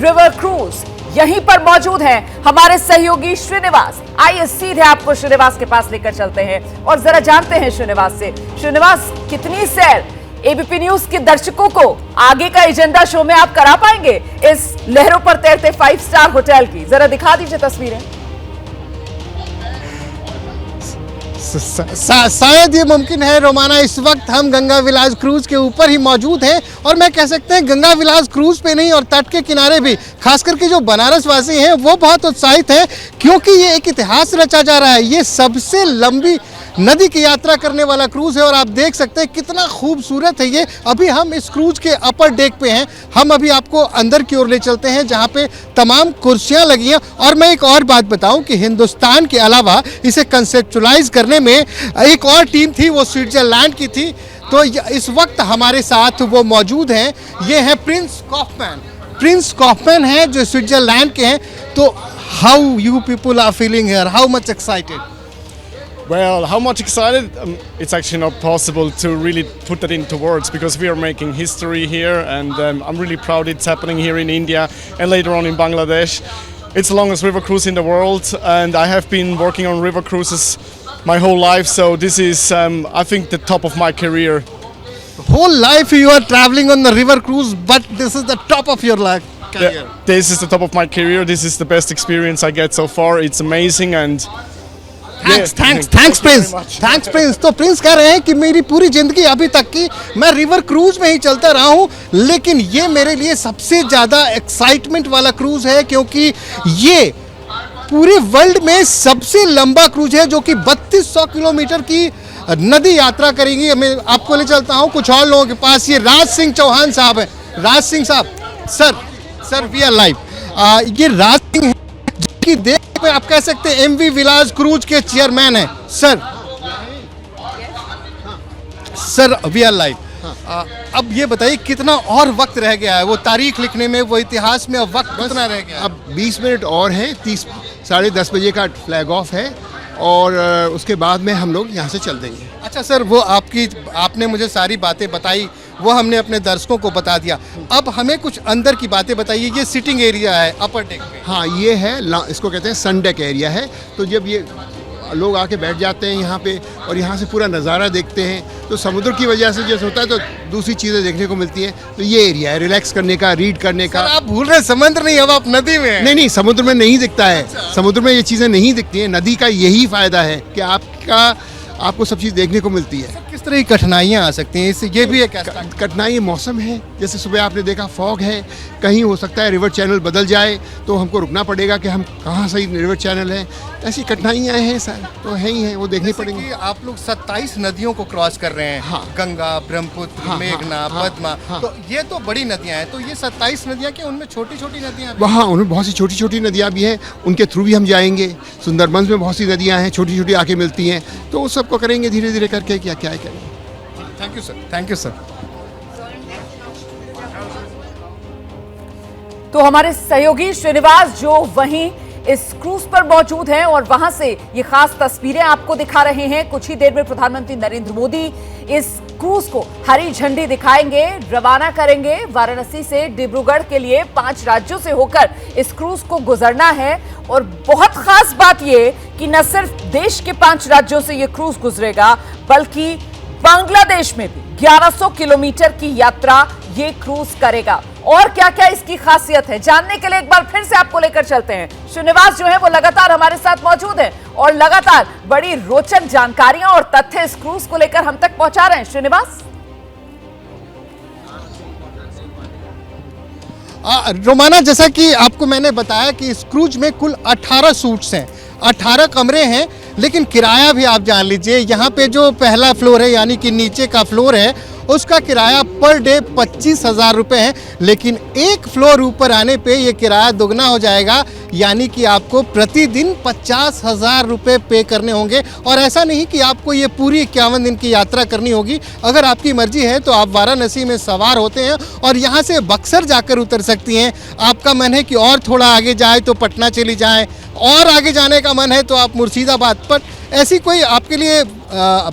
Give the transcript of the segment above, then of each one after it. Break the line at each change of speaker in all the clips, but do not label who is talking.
River cruise यहीं पर मौजूद हैं हमारे सहयोगी श्रीनिवास। आइए सीधे आपको श्रीनिवास के पास लेकर चलते हैं और जरा जानते हैं श्रीनिवास से। श्रीनिवास, कितनी सैर एबीपी न्यूज के दर्शकों को आगे का एजेंडा शो में आप करा पाएंगे इस लहरों पर तैरते 5 स्टार होटल की? जरा दिखा दीजिए तस्वीरें।
शायद ये मुमकिन है रोमाना, इस वक्त हम गंगा विलास क्रूज के ऊपर ही मौजूद हैं और मैं कह सकते हैं गंगा विलास क्रूज पे नहीं और तट के किनारे भी खास करके जो बनारस वासी हैं वो बहुत उत्साहित हैं क्योंकि ये एक इतिहास रचा जा रहा है। ये सबसे लंबी नदी की यात्रा करने वाला क्रूज है और आप देख सकते हैं कितना खूबसूरत है ये। अभी हम इस क्रूज के अपर डेक पे हैं, हम अभी आपको अंदर की ओर ले चलते हैं जहाँ पे तमाम कुर्सियाँ लगी हैं। और मैं एक और बात बताऊं कि हिंदुस्तान के अलावा इसे कंसेप्चुलाइज करने में एक और टीम थी, वो स्विट्जरलैंड की थी। तो इस वक्त हमारे साथ वो मौजूद हैं, ये हैं प्रिंस कॉफमैन। प्रिंस कॉफमैन हैं जो स्विट्जरलैंड के हैं। तो how you people are feeling here, how much excited?
Well, how much excited? It's actually not possible to really put that into words because we are making history here, and I'm really proud it's happening here in India and later on in Bangladesh. It's the longest river cruise in the world, and I have been working on river cruises my whole life, so this is, I think, the top of my career.
Whole life you are traveling on the river cruise, but this is the top of your life career.
This is the top of my career. This is the best experience I get so far. It's amazing, and
thanks Prince. तो Prince कह रहे हैं कि मेरी पूरी जिंदगी अभी तक की मैं रिवर क्रूज में ही चलता रहा हूं, लेकिन ये मेरे लिए सबसे ज़्यादा एक्साइटमेंट वाला क्रूज है क्योंकि ये पूरे वर्ल्ड में सबसे लंबा क्रूज है जो कि 3200 किलोमीटर की नदी यात्रा करेंगी। मैं आपको ले चलता हूं कुछ और लोगों के पास। ये राज सिंह चौहान साहब हैं। राज सिंह साहब, सर वी आर लाइव। ये राज सिंह है जो कि देख में आप कह सकते हैं एमवी विलास क्रूज के चेयरमैन हैं। Sir we are live. अब ये बताइए कितना और वक्त रह गया है वो तारीख लिखने में, वो इतिहास में? अब वक्त कितना रह गया?
अब 20 मिनट और है, 10 10:30 बजे का फ्लैग ऑफ है और उसके बाद में हम लोग यहाँ से चल देंगे।
अच्छा सर, वो आपने मुझे सारी बातें बताई, वो हमने अपने दर्शकों को बता दिया। अब हमें कुछ अंदर की बातें बताइए। ये सिटिंग एरिया है अपर डेक पे।
हाँ, ये है, इसको कहते हैं सन डेक एरिया है। तो जब ये लोग आके बैठ जाते हैं यहाँ पे और यहाँ से पूरा नज़ारा देखते हैं तो समुद्र की वजह से जैसे होता है तो दूसरी चीज़ें देखने को मिलती हैं। तो ये एरिया है रिलैक्स करने का, रीड करने का।
आप भूल रहे समुद्र नहीं, अब आप नदी में हैं।
नहीं, समुद्र में नहीं दिखता है। समुद्र में ये चीज़ें नहीं दिखती हैं। नदी का यही फ़ायदा है कि आपको सब चीज़ देखने को मिलती है।
किस तरह की कठिनाइयाँ आ सकती हैं इससे? ये भी एक
कठिनाई मौसम है। जैसे सुबह आपने देखा फॉग है, कहीं हो सकता है रिवर चैनल बदल जाए तो हमको रुकना पड़ेगा कि हम कहाँ सही रिवर चैनल है। ऐसी कठिनाइयाँ हैं सर, तो है ही हैं, वो देखनी पड़ेंगी।
आप लोग 27 नदियों को क्रॉस कर रहे हैं।
हाँ।
गंगा, ब्रह्मपुत्र, मेघना, पद्मा। तो ये तो बड़ी नदियाँ हैं। तो ये 27 नदियाँ क्या उनमें छोटी छोटी नदियाँ?
वहाँ उनमें बहुत सी छोटी छोटी नदियाँ भी हैं, उनके थ्रू भी हम जाएंगे। सुंदरबंस में बहुत सी नदियाँ हैं, छोटी छोटी आके मिलती हैं। तो उस सबको करेंगे धीरे धीरे करके, क्या क्या करेंगे।
Thank you sir. Thank you sir.
तो हमारे सहयोगी श्रीनिवास जो वहीं इस क्रूज पर मौजूद हैं और वहां से ये खास तस्वीरें आपको दिखा रहे हैं। कुछ ही देर में प्रधानमंत्री नरेंद्र मोदी इस क्रूज को हरी झंडी दिखाएंगे, रवाना करेंगे। वाराणसी से डिब्रूगढ़ के लिए 5 राज्यों से होकर इस क्रूज को गुजरना है। और बहुत खास बात ये कि न सिर्फ देश के 5 राज्यों से ये क्रूज गुजरेगा बल्कि बांग्लादेश में भी 1100 किलोमीटर की यात्रा ये क्रूज करेगा। और क्या क्या इसकी खासियत है जानने के लिए एक बार फिर से आपको लेकर चलते हैं। श्रीनिवास जो है वो लगातार हमारे साथ मौजूद है और लगातार बड़ी रोचक जानकारियां और तथ्य इस क्रूज को लेकर हम तक पहुंचा रहे हैं। श्रीनिवास,
रोमाना, जैसा कि आपको मैंने बताया कि इस क्रूज में कुल 18 सूट्स हैं, 18 कमरे हैं, लेकिन किराया भी आप जान लीजिए। यहाँ पे जो पहला फ्लोर है यानी कि नीचे का फ्लोर है उसका किराया पर डे 25,000 रुपये है, लेकिन एक फ्लोर ऊपर आने पे ये किराया दोगुना हो जाएगा, यानी कि आपको प्रतिदिन 50,000 रुपये पे करने होंगे। और ऐसा नहीं कि आपको ये पूरी 51 दिन की यात्रा करनी होगी। अगर आपकी मर्जी है तो आप वाराणसी में सवार होते हैं और यहाँ से बक्सर जाकर उतर सकती हैं। आपका मन है कि और थोड़ा आगे जाए तो पटना चली जाएँ, और आगे जाने का मन है तो आप मुर्शिदाबाद। पर ऐसी कोई आपके लिए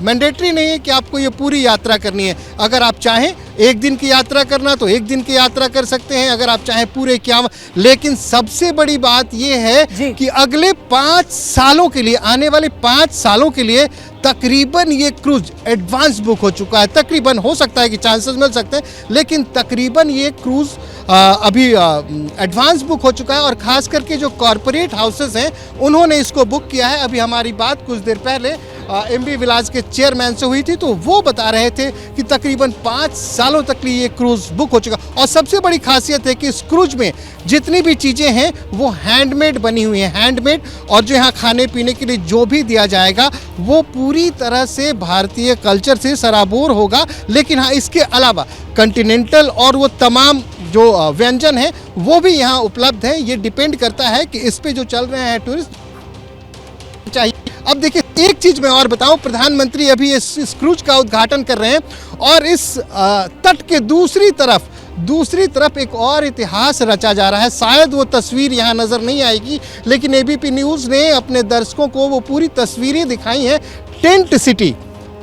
मैंडेटरी नहीं है कि आपको ये पूरी यात्रा करनी है। अगर आप चाहें एक दिन की यात्रा करना तो एक दिन की यात्रा कर सकते हैं, अगर आप चाहें पूरे क्या। लेकिन सबसे बड़ी बात ये है कि अगले 5 सालों के लिए, आने वाले 5 सालों के लिए तकरीबन ये क्रूज एडवांस बुक हो चुका है। तकरीबन, हो सकता है कि चांसेस मिल सकते हैं, लेकिन तकरीबन ये क्रूज अभी एडवांस बुक हो चुका है। और खास करके जो कॉरपोरेट हाउसेस हैं उन्होंने इसको बुक किया है। अभी हमारी बात कुछ देर पहले एमवी विलास के चेयरमैन से हुई थी, तो वो बता रहे थे कि तकरीबन 5 सालों तक ये क्रूज बुक हो चुका। और सबसे बड़ी खासियत है कि इस क्रूज में जितनी भी चीज़ें हैं वो हैंडमेड बनी हुई हैं, हैंडमेड। और जो यहाँ खाने पीने के लिए जो भी दिया जाएगा वो पूरी तरह से भारतीय कल्चर से सराबोर होगा। लेकिन हाँ, इसके अलावा कॉन्टिनेंटल और वो तमाम जो व्यंजन हैं वो भी यहाँ उपलब्ध हैं। ये डिपेंड करता है कि इस पे जो चल रहे हैं टूरिस्ट चाहिए। अब देखिए, एक चीज़ मैं और बताऊं, प्रधानमंत्री अभी इस क्रूज का उद्घाटन कर रहे हैं और इस तट के दूसरी तरफ एक और इतिहास रचा जा रहा है। शायद वो तस्वीर यहाँ नज़र नहीं आएगी, लेकिन एबीपी न्यूज़ ने अपने दर्शकों को वो पूरी तस्वीरें दिखाई हैं। टेंट सिटी,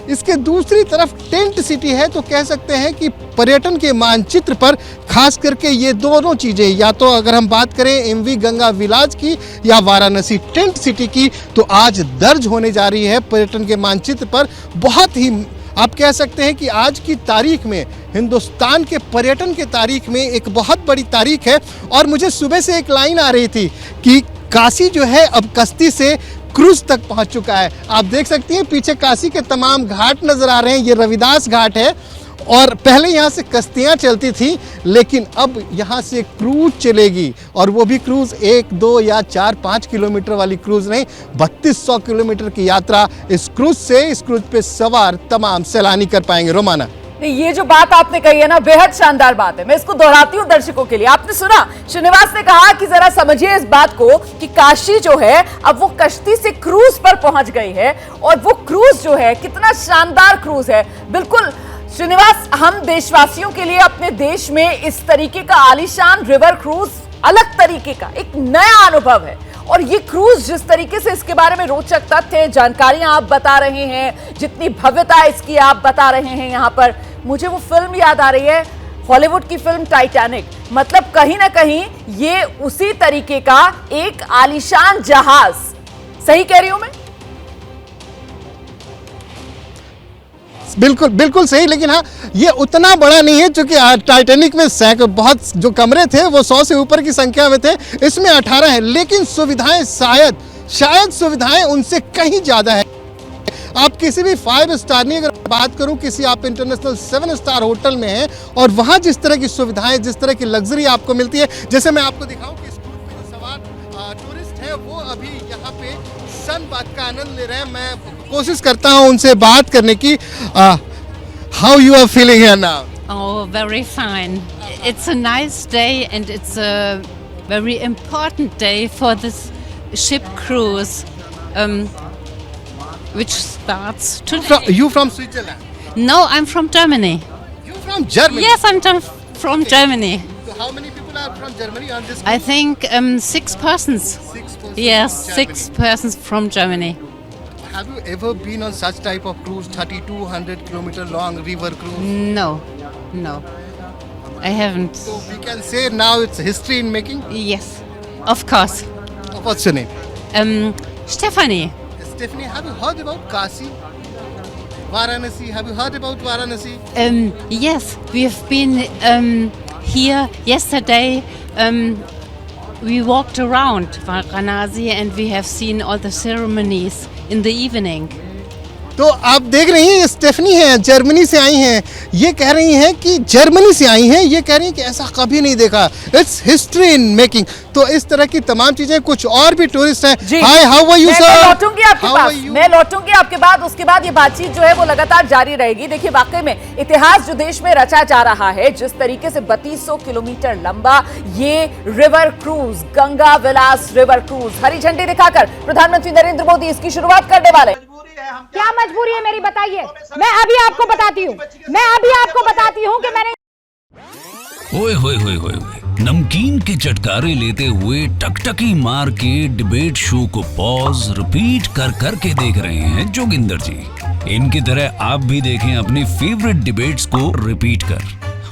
इसके दूसरी तरफ टेंट सिटी है। तो कह सकते हैं कि पर्यटन के मानचित्र पर खास करके ये दोनों चीज़ें, या तो अगर हम बात करें एमवी गंगा विलास की या वाराणसी टेंट सिटी की, तो आज दर्ज होने जा रही है पर्यटन के मानचित्र पर। बहुत ही, आप कह सकते हैं कि आज की तारीख में, हिंदुस्तान के पर्यटन के तारीख में एक बहुत बड़ी तारीख है। और मुझे सुबह से एक लाइन आ रही थी कि काशी जो है अब कश्ती से क्रूज तक पहुंच चुका है। आप देख सकती हैं पीछे काशी के तमाम घाट नजर आ रहे हैं। ये रविदास घाट है और पहले यहाँ से कश्तियाँ चलती थी, लेकिन अब यहाँ से क्रूज चलेगी। और वो भी क्रूज 1, 2 या 4-5 किलोमीटर वाली क्रूज नहीं, 3200 किलोमीटर की यात्रा इस क्रूज पे सवार तमाम सैलानी कर पाएंगे। रोमाना,
नहीं, ये जो बात आपने कही है ना, बेहद शानदार बात है। मैं इसको दोहराती हूँ दर्शकों के लिए। आपने सुना, श्रीनिवास ने कहा कि जरा समझिए इस बात को कि काशी जो है अब वो कश्ती से क्रूज पर पहुंच गई है। और वो क्रूज जो है कितना शानदार क्रूज है। बिल्कुल श्रीनिवास, हम देशवासियों के लिए अपने देश में इस तरीके का आलीशान रिवर क्रूज अलग तरीके का एक नया अनुभव है। और ये क्रूज जिस तरीके से इसके बारे में रोचक तथ्य, जानकारियां आप बता रहे हैं, जितनी भव्यता इसकी आप बता रहे हैं यहाँ पर, मुझे वो फिल्म याद आ रही है, हॉलीवुड की फिल्म टाइटैनिक। मतलब कहीं ना कहीं ये उसी तरीके का एक आलीशान जहाज। सही कह रही हूं मैं?
बिल्कुल सही। लेकिन हाँ, ये उतना बड़ा नहीं है, क्योंकि टाइटैनिक में बहुत जो कमरे थे वो 100 से ऊपर की संख्या में थे, इसमें 18 है। लेकिन सुविधाएं शायद सुविधाएं उनसे कहीं ज़्यादा है। आप किसी भी 5 स्टार नहीं, अगर बात करूं किसी आप इंटरनेशनल 7 स्टार होटल में हैं और वहां जिस तरह की सुविधाएं, जिस तरह की लग्जरी आपको मिलती है, जैसे मैं आपको दिखाऊं कि इस क्रूज में जो सवार टूरिस्ट हैं वो अभी यहाँ पे सन बात का आनंद ले रहे हैं। मैं कोशिश करता हूँ उनसे बात करने की। How you are feeling here now?
Oh, very fine. It's a nice day and it's a very important day for this ship cruise, which starts today.
You from Switzerland?
No, I'm from Germany.
You from Germany?
Yes, I'm from Germany.
So how many people are from Germany on this?
I think 6 persons.
6 persons.
Yes,
from
6
Germany.
persons from Germany.
Have you ever been on such type of cruise, 3200 kilometer long river cruise?
No, I haven't.
So we can say now it's history in making.
Yes, of course.
What's your name?
Stephanie.
Stephanie, have you heard about Kashi? Varanasi, have you heard about Varanasi?
Yes, we have been here yesterday. We walked around Varanasi and we have seen all the ceremonies in the evening.
तो आप देख रही हैं, Stephanie है, Germany से आई हैं। ये कह रही हैं कि जर्मनी से आई हैं, ये कह रही हैं कि ऐसा कभी नहीं देखा। It's history in making. तो इस तरह की तमाम चीजें, कुछ और भी टूरिस्ट हैं। हाय, हाउ आर यू सर?
मैं लौटूंगी आपके पास, मैं लौटूंगी आपके बाद। उसके बाद ये बातचीत जो है वो लगातार जारी रहेगी। देखिए, वाकई में इतिहास जो देश में रचा जा रहा है, जिस तरीके से 3200 किलोमीटर लंबा ये रिवर क्रूज, गंगा विलास रिवर क्रूज, हरी झंडी दिखाकर प्रधानमंत्री नरेंद्र मोदी इसकी शुरुआत करने वाले।
क्या मजबूरी है मेरी, बताइए। मैं अभी आपको बताती हूँ कि मैंने
ओए होए होए होए नमकीन के चटकारे लेते हुए टकटकी मार के डिबेट शो को पॉज रिपीट कर करके देख रहे हैं जोगिंदर जी। इनकी तरह आप भी देखें अपनी फेवरेट डिबेट्स को रिपीट कर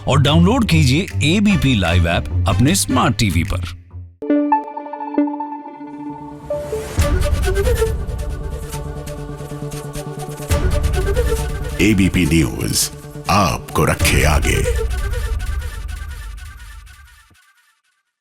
और डाउनलोड कीजिए एबीपी लाइव ऐप अपने स्मार्ट टीवी पर।
एबीपी न्यूज आपको रखे आगे।